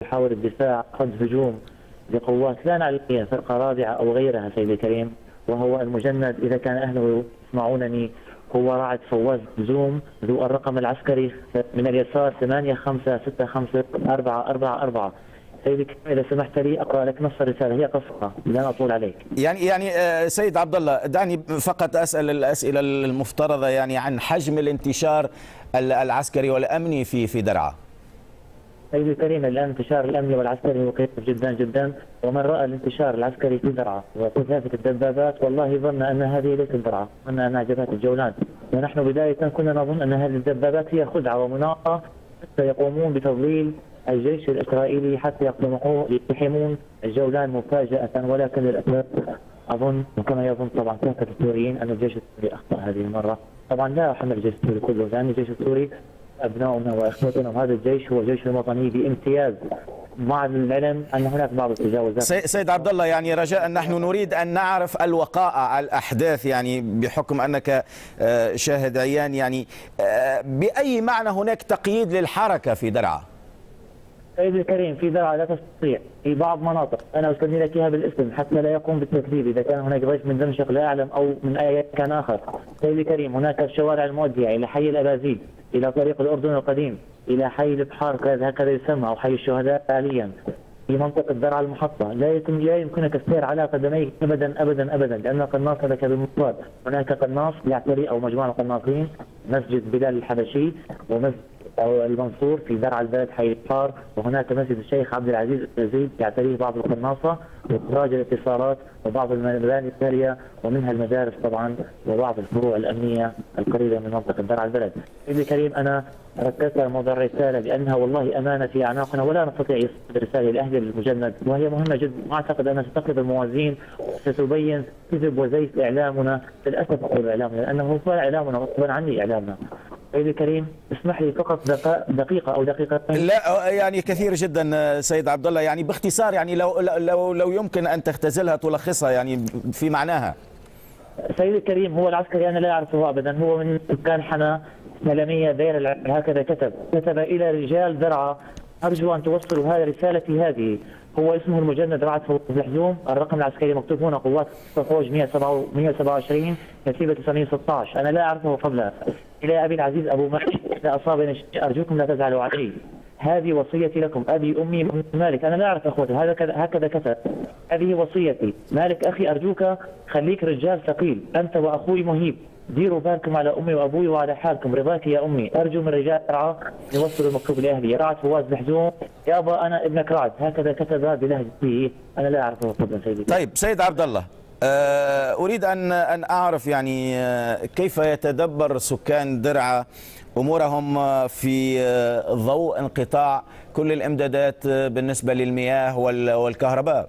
يحاول الدفاع ضد هجوم لقوات لا نعلم هي فرقة رابعة أو غيرها سيدي الكريم، وهو المجند إذا كان أهله يسمعونني هو راعد فواز زوم ذو الرقم العسكري من اليسار 85654444. سيدي الكريم إذا سمحت لي أقرأ لك نص الرسالة، هي قصيرة لا أطول عليك. يعني سيد عبد الله، دعني فقط أسأل الأسئلة المفترضة يعني عن حجم الانتشار العسكري والأمني في درعا. سيدي الكريم الآن انتشار الأمني والعسكري هو كثير جدا جدا، ومن رأى الانتشار العسكري في درعا وكثافة الدبابات والله ظن أن هذه ليست درعا، ظن أنها جبهة الجولان، ونحن بداية كنا نظن أن هذه الدبابات هي خدعة ومناقة حتى يقومون بتضليل الجيش الإسرائيلي حتى يقتحمون الجولان مفاجأة، ولكن للأسف أظن وكما يظن طبعا كافة السوريين أن الجيش السوري أخطأ هذه المرة. طبعا لا أحمل الجيش السوري كله، لأن الجيش السوري أبناؤنا وإخوتنا، وهذا الجيش هو جيش الوطني بامتياز، مع العلم أن هناك بعض التجاوزات. سيد عبد الله، يعني رجاء نحن نريد أن نعرف الوقائع الأحداث، يعني بحكم أنك شاهد عيان، يعني بأي معنى هناك تقييد للحركة في درعا؟ سيدي الكريم في درعا لا تستطيع في بعض مناطق، أنا أسمي لك إياها بالاسم حتى لا يقوم بالتكذيب إذا كان هناك ضيف من دمشق لا أعلم أو من أي مكان آخر. سيدي الكريم هناك الشوارع المؤدية إلى حي الأبازيد، إلى طريق الأردن القديم، إلى حي البحار هكذا يسمى أو حي الشهداء حاليا، في منطقة درعا المحطة لا يمكنك السير على قدميك أبدا أبدا أبدا، لأن قناص لك بالمفرد. هناك قناص يعتري أو مجموعة قناصين مسجد بلال الحبشي ومسجد أو المنصور في درعا البلد حي البحار، وهناك مسجد الشيخ عبد العزيز الزيد يعتريه بعض القناصة وإخراج الاتصالات وبعض المباني التالية ومنها المدارس طبعا وبعض الفروع الأمنية القريبة من منطقة درعا البلد. سيدي الكريم أنا ركزت على موضوع الرسالة لأنها والله أمانة في أعناقنا ولا نستطيع إيصال الرسالة لأهل المجند، وهي مهمة جدا، وأعتقد أنها ستقلب الموازين وستبين كذب وزيف إعلامنا، للأسف أقول إعلامنا لأنه هو إعلامنا غصبا عني إعلامنا. سيدي الكريم اسمح لي فقط دقيقة أو دقيقتين. لا يعني كثير جدا سيد عبد الله، يعني باختصار، يعني لو يمكن أن تختزلها تلخصها يعني في معناها. سيدي الكريم هو العسكري أنا لا أعرفه أبدا، هو من سكان حنا سلمية دير العراق، هكذا كتب إلى رجال درعا، أرجو أن توصلوا هذه رسالتي هذه. هو اسمه المجند رعد فوز الحزوم، الرقم العسكري مكتوب هنا قوات فوج 127 نسيبة 916، أنا لا أعرفه قبلها. إلى أبي العزيز أبو مالك إذا أصابني شيء أرجوكم لا تزعلوا علي، هذه وصيتي لكم. أبي أمي مالك، أنا لا أعرف أخوته، هكذا كتب. هذه وصيتي، مالك أخي أرجوك خليك رجال ثقيل، أنت وأخوي مهيب، ديروا بالكم على أمي وأبوي وعلى حالكم، رضاك يا أمي، أرجو من رجال درعا يوصلوا المكتوب لأهلي. رعد فواز الحزوم، يابا أنا ابنك رعد، هكذا كتب بلهجته، أنا لا أعرفه قبل سيدي. طيب سيد عبد الله، أريد أن أعرف يعني كيف يتدبر سكان درعا أمورهم في ضوء انقطاع كل الإمدادات بالنسبة للمياه والكهرباء؟